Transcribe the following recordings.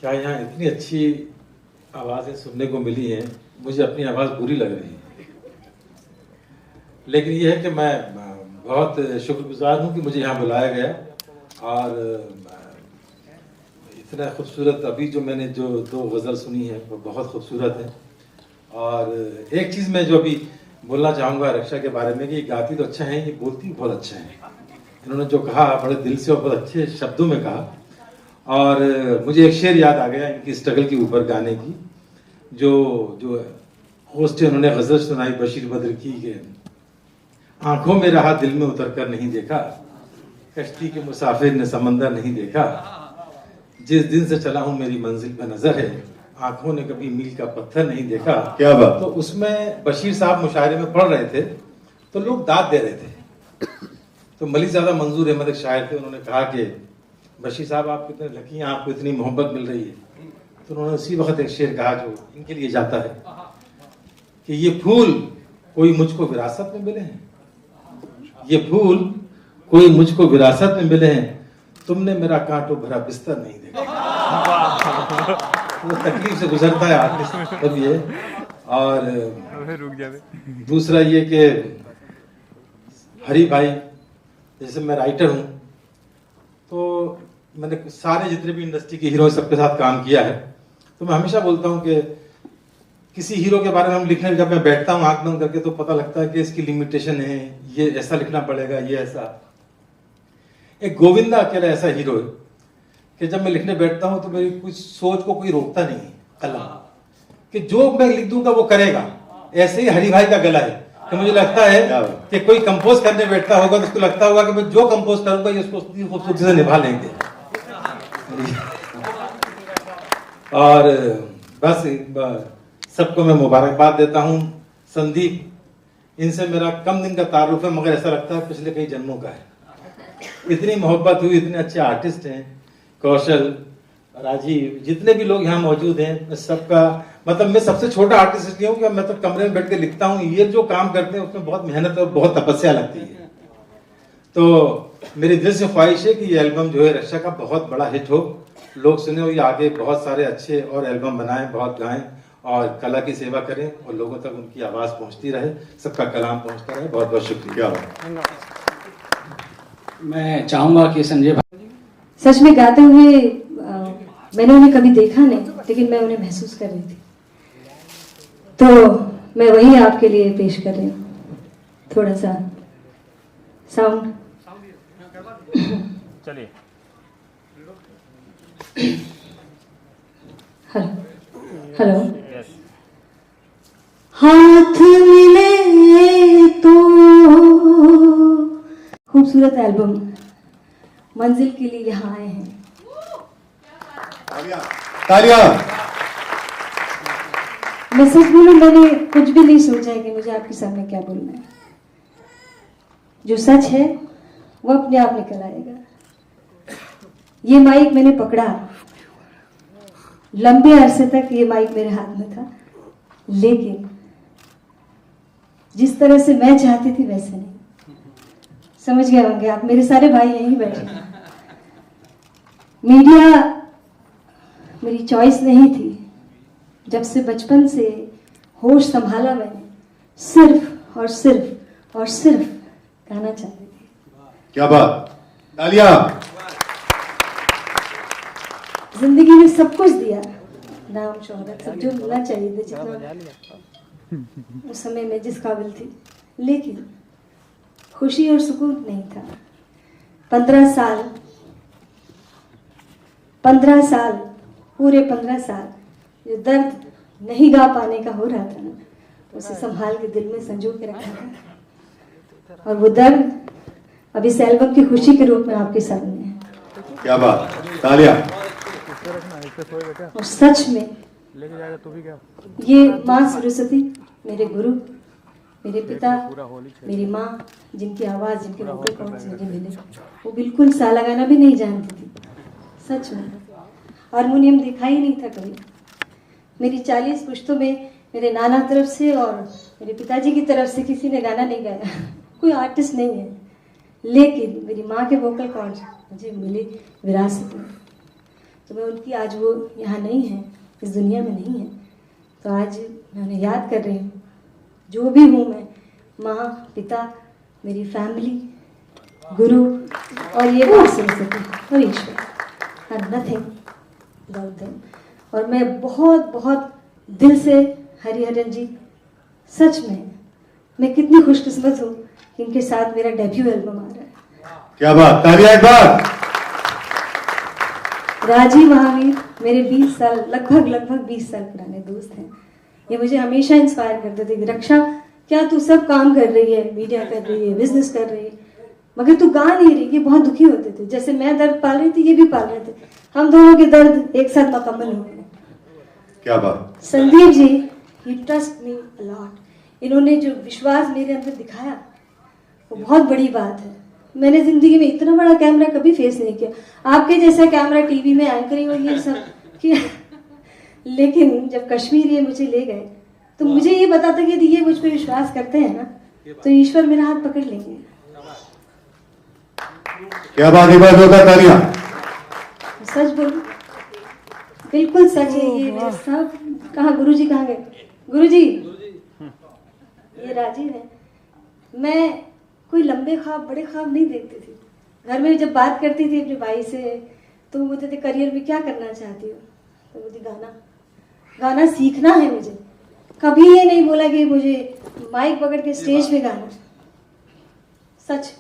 क्या यहाँ इतनी अच्छी आवाज़ें सुनने को मिली हैं, मुझे अपनी आवाज़ बुरी लग रही है। लेकिन ये है कि मैं बहुत शुक्रगुजार हूँ कि मुझे यहाँ बुलाया गया और इतना खूबसूरत अभी जो मैंने जो दो गज़ल सुनी है वो बहुत खूबसूरत है। और एक चीज़ मैं जो अभी बोलना चाहूँगा रक्षा के बारे में कि ये गाती तो अच्छा है, ये बोलती भी बहुत अच्छा है। इन्होंने जो कहा बड़े दिल से और बहुत अच्छे शब्दों में कहा। और मुझे एक शेर याद आ गया इनकी स्ट्रगल के ऊपर गाने की, जो होस्ट उन्होंने गज़ल सुनाई बशीर बद्र की के आंखों में रहा दिल में उतर कर नहीं देखा, कश्ती के मुसाफिर ने समंदर नहीं देखा, जिस दिन से चला हूं मेरी मंजिल पे नजर है, आंखों ने कभी मील का पत्थर नहीं देखा। क्या बात। तो उसमें बशीर साहब मुशायरे में पढ़ रहे थे तो लोग दाद दे रहे थे। तो मलिकज़ादा मंजूर अहमद एक शायर थे, उन्होंने कहा कि बशीर साहब आप कितने लकी हैं, आपको इतनी मोहब्बत मिल रही है। तो उन्होंने उसी वक्त एक शेर कहा जो इनके लिए जाता है कि ये फूल कोई मुझको विरासत में मिले हैं, ये फूल कोई मुझको विरासत में मिले हैं, तुमने मेरा कांटों भरा बिस्तर नहीं देखा। वो तकलीफ से गुजरता है आर्टिस्ट तब ये। और दूसरा ये कि हरी भाई, जैसे मैं राइटर हूँ तो मैंने सारे जितने भी इंडस्ट्री के हीरो सबके साथ काम किया है, तो मैं हमेशा बोलता हूँ कि किसी हीरो के बारे में हम लिखने जब मैं बैठता हूँ आंख बंद करके तो पता लगता है कि इसकी लिमिटेशन है, ये ऐसा लिखना पड़ेगा, ये ऐसा। एक गोविंदा अकेला ऐसा हीरो है कि जब मैं लिखने बैठता हूँ तो मेरी कुछ सोच को कोई रोकता नहीं है, कलम कि जो मैं लिख दूंगा वो करेगा। ऐसे ही हरी भाई का गला है कि मुझे लगता है कि कोई कंपोज करने बैठता होगा तो उसको लगता होगा कि मैं जो कंपोज करूंगा ये उसको खूबसूरती से निभा लेंगे। और बस सबको मैं मुबारकबाद देता हूँ। संदीप, इनसे मेरा कम दिन का तारुफ है मगर ऐसा लगता है पिछले कई जन्मों का है। इतनी मोहब्बत हुई, इतने अच्छे आर्टिस्ट हैं, कौशल, राजीव, जितने भी लोग यहाँ मौजूद हैं, सबका मतलब मैं सबसे छोटा आर्टिस्ट इसलिए हूँ कि मैं तो कमरे में बैठ के लिखता हूँ। ये जो काम करते हैं उसमें बहुत मेहनत और बहुत तपस्या लगती है। तो मेरी दिल से ख्वाहिश है कि ये एल्बम जो है रक्षा का बहुत बड़ा हिट हो, लोग सुने और ये आगे बहुत सारे अच्छे और एल्बम बनाएं, बहुत गाएं और कला की सेवा करें और लोगों तक उनकी आवाज़ पहुंचती रहे, सबका कलाम पहुंचता रहे। बहुत बहुत शुक्रिया। मैं चाहूँगा कि संजय भाई सच में गाते हुए मैंने उन्हें कभी देखा नहीं, लेकिन मैं उन्हें महसूस कर रही थी, तो मैं वही आपके लिए पेश कर रही हूँ। थोड़ा सा साउंड चलिए। Hello hello. हाथ मिले तो खूबसूरत एल्बम मंजिल के लिए यहाँ आए हैं। तालियां। मैं सच बोलूं, मैंने कुछ भी नहीं सोचा है कि मुझे आपके सामने क्या बोलना है। जो सच है वो अपने आप निकल आएगा। ये माइक मैंने पकड़ा, लंबे अरसे तक ये माइक मेरे हाथ में था, लेकिन जिस तरह से मैं चाहती थी वैसे नहीं। समझ गए होंगे आप, मेरे सारे भाई यहीं बैठे हैं। मीडिया मेरी चॉइस नहीं थी। जब से बचपन से होश संभाला मैंने, सिर्फ और सिर्फ और सिर्फ गाना चाहती थी। क्या बात, तालियां। जिंदगी में सब कुछ दिया, नाम शोहरत सब जो मिलना चाहिए था, जितना उस समय में जिस काबिल थी, लेकिन खुशी और सुकून नहीं था। 15 साल पूरे 15 साल जो दर्द नहीं गा पाने का हो रहा था ना, उसे संभाल के दिल में संजो के रखा था, और वो दर्द अब इस एल्बम की खुशी के रूप में आपके सामने है। क्या बात, तालियां। और सच में ये माँ सरस्वती, मेरे गुरु, मेरे पिता, मेरी माँ, जिनकी आवाज़, जिनके वोकल कॉर्ड्स मुझे मिले, वो बिल्कुल साला गाना भी नहीं जानती थी। सच में हारमोनियम देखा ही नहीं था कभी। मेरी 40 पुश्तों में मेरे नाना तरफ से और मेरे पिताजी की तरफ से किसी ने गाना नहीं गाया। कोई आर्टिस्ट नहीं है, लेकिन मेरी माँ के वोकल कॉर्ड्स मुझे मिले विरासत में। तो मैं उनकी आज वो यहाँ नहीं है, इस दुनिया में नहीं है, तो आज मैं उन्हें याद कर रही हूँ। जो भी हूँ मैं, माँ, पिता, मेरी फैमिली, गुरु और ये माँ सरस्वती और ईश्वर, और नथिंग विदाउट देम। और मैं बहुत बहुत दिल से हरिहरन जी, सच में मैं कितनी खुशकिस्मत हूँ कि इनके साथ मेरा डेब्यू एल्बम आ रहा है। क्या बात, तालियां एक बार। राजीव महावीर मेरे 20 साल लगभग 20 साल पुराने दोस्त हैं। ये मुझे हमेशा इंस्पायर करते थे कि रक्षा, क्या तू सब काम कर रही है, मीडिया कर रही है, बिजनेस कर रही है, मगर तू गा नहीं रही। ये बहुत दुखी होते थे, जैसे मैं दर्द पाल रही थी ये भी पाल रहे थे, हम दोनों के दर्द एक साथ मुकम्मल हो गए। क्या बात। संदीप जी, ही ट्रस्ट मी अ लॉट। इन्होंने जो विश्वास मेरे अंदर दिखाया वो बहुत बड़ी बात है। मैंने जिंदगी में इतना बड़ा कैमरा कभी फेस नहीं किया, आपके जैसा कैमरा टीवी में एंकरिंग और ये सब किया, लेकिन जब कश्मीर ये मुझे ले गए तो मुझे ये पता था कि यदि ये मुझ पर विश्वास करते हैं ना तो ईश्वर मेरा हाथ पकड़ लेंगे। क्या बात, एक बार जोरदार तालियां। सच बोलूं, बिल्कुल सच है ये। मेरे सब कहाँ, गुरुजी कहाँ गए? गुरुजी, ये राजीव है। मैं कोई लंबे ख्वाब, बड़े ख्वाब नहीं देखती थी। घर में जब बात करती थी अपने भाई से तो वो बोलते थे करियर में क्या करना चाहती हो, तो बोलती गाना सीखना है मुझे। कभी ये नहीं बोला कि मुझे माइक पकड़ के स्टेज पे गाना। सच।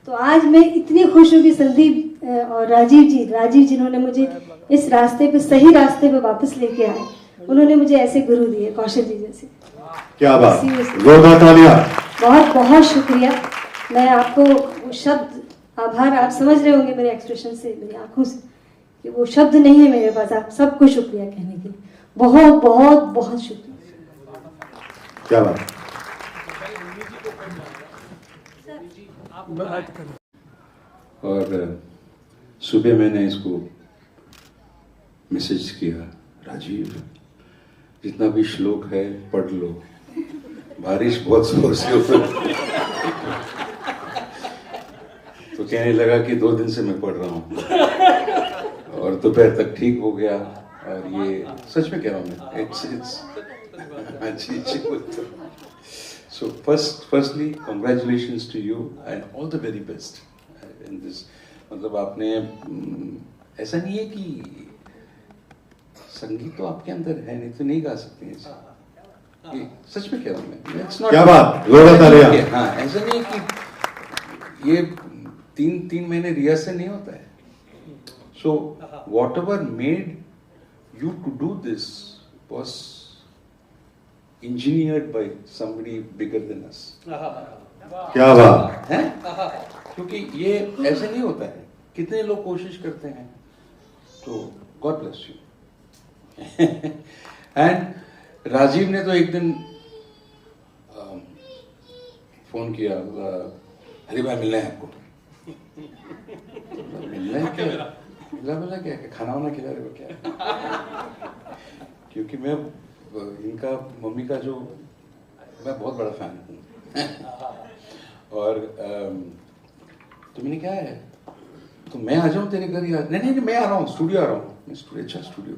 तो आज मैं इतनी खुश हूँ कि संदीप और राजीव जिन्होंने मुझे इस रास्ते पे, सही रास्ते पे वापस लेके आए, उन्होंने मुझे ऐसे गुरु दिए, कौशल जी जैसे। क्या बात, जोरदार तालियां। बहुत बहुत शुक्रिया। मैं आपको वो शब्द, आभार, आप समझ रहे होंगे मेरे एक्सप्रेशन से, मेरी आंखों से, कि वो शब्द नहीं है मेरे पास आप सबको शुक्रिया कहने के लिए। बहुत बहुत बहुत शुक्रिया। क्या बात। और सुबह मैंने इसको मैसेज किया, राजीव जितना भी श्लोक है पढ़ लो, बारिश बहुत जोर से हो रही। तो कहने लगा कि 2 दिन से मैं पढ़ रहा हूँ और दोपहर तक ठीक हो गया। और ये सच में कह रहा हूँ मैं, it's so firstly congratulations to you and all the very best in this। मतलब आपने ऐसा नहीं है कि संगीत तो आपके अंदर है, नहीं तो नहीं गा सकते हैं। ये सच में कह रहा हूँ मैं, it's not, क्या बात, जोरदार तालियां। हाँ, ऐसा नहीं है कि ये 3 महीने रियाज से नहीं होता है। So whatever made you to do this was engineered by somebody bigger than us। क्या बात है, क्योंकि ये ऐसे नहीं होता है। कितने लोग कोशिश करते हैं, तो God bless you. And Rajiv ने तो एक दिन फोन किया, हरी भाई मिलना है आपको। मिलना है क्या? बोला क्या, खाना वाना खिला रहे हो क्या? क्योंकि मैं इनका मम्मी का जो, मैं बहुत बड़ा फैन हूँ। और तो मैंने क्या है, तो मैं आ जाऊँ तेरे घर या नहीं मैं आ रहा हूँ, स्टूडियो आ रहा हूँ। मैं स्टूडियो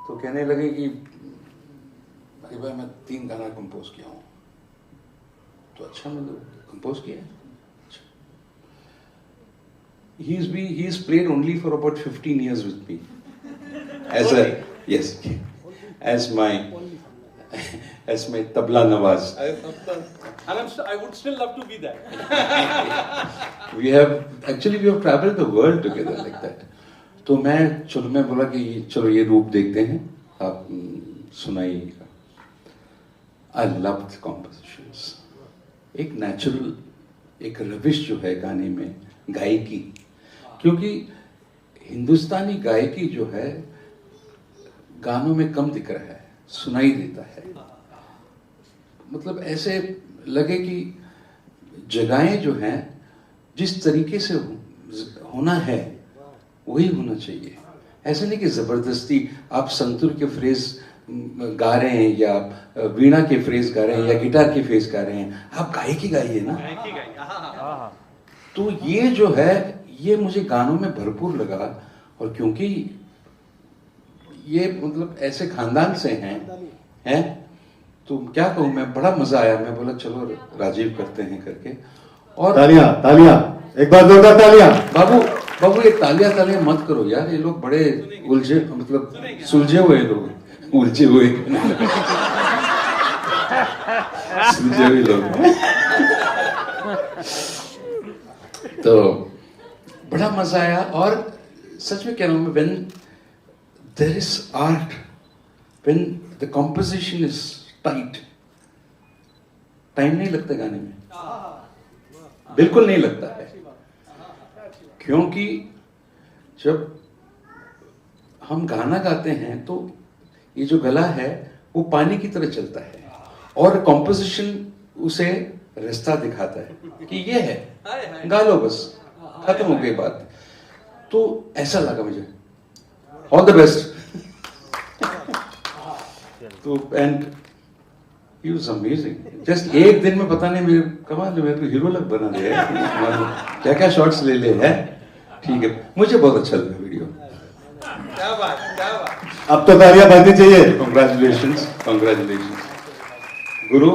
तो कहने लगे कि अरे भाई मैं 3 गाना कंपोज किया हूँ। तो अच्छा, मतलब कंपोज किया है। He's played only for about 15 years with me as my tabla nawaz. And I would still love to be that. we have traveled the world together like that. तो मैं बोला कि चलो ये रूप देखते हैं, आप सुनाइएगा। I loved compositions। एक नेचुरल, एक रविश जो है गाने में, गायकी, क्योंकि हिंदुस्तानी गायकी जो है गानों में कम दिख रहा है, सुनाई देता है। मतलब ऐसे लगे कि जगहें जो हैं जिस तरीके से होना है वही होना चाहिए। ऐसे नहीं कि जबरदस्ती आप संतूर के फ्रेज गा रहे हैं या वीणा के फ्रेज गा रहे हैं या गिटार के फ्रेज गा रहे हैं, आप गायकी गाइए ना। तो ये जो है, ये मुझे गानों में भरपूर लगा। और क्योंकि ये मतलब ऐसे खानदान से हैं तो क्या कहूँ मैं, बड़ा मजा आया। मैं बोला चलो राजीव करते हैं करके। और तालियां तालियां, एक बार जोरदार तालियां। बाबू ये तालियां मत करो यार, ये लोग बड़े उलझे मतलब सुलझे हुए लोग, उलझे हुए सुलझे हुए लोग। तो बड़ा मजा आया। और सच में कह रहा हूं मैं, when there is art, when the composition is tight, time नहीं लगता गाने में, बिल्कुल नहीं लगता है। क्योंकि जब हम गाना गाते हैं तो ये जो गला है वो पानी की तरह चलता है, और कॉम्पोजिशन उसे रास्ता दिखाता है कि ये है, गा लो बस, खत्म हो गई बात। तो ऐसा लगा मुझे। All the best. तो and he was amazing. Just एक दिन में पता नहीं, मेरे कमाल, मेरे को हीरो लग बना दिया है। क्या क्या शॉट्स ले ले है। ठीक है, मुझे बहुत अच्छा लगा वीडियो। क्या बात, क्या बात। अब तो तालियां बजनी चाहिए। Congratulations, congratulations. गुरु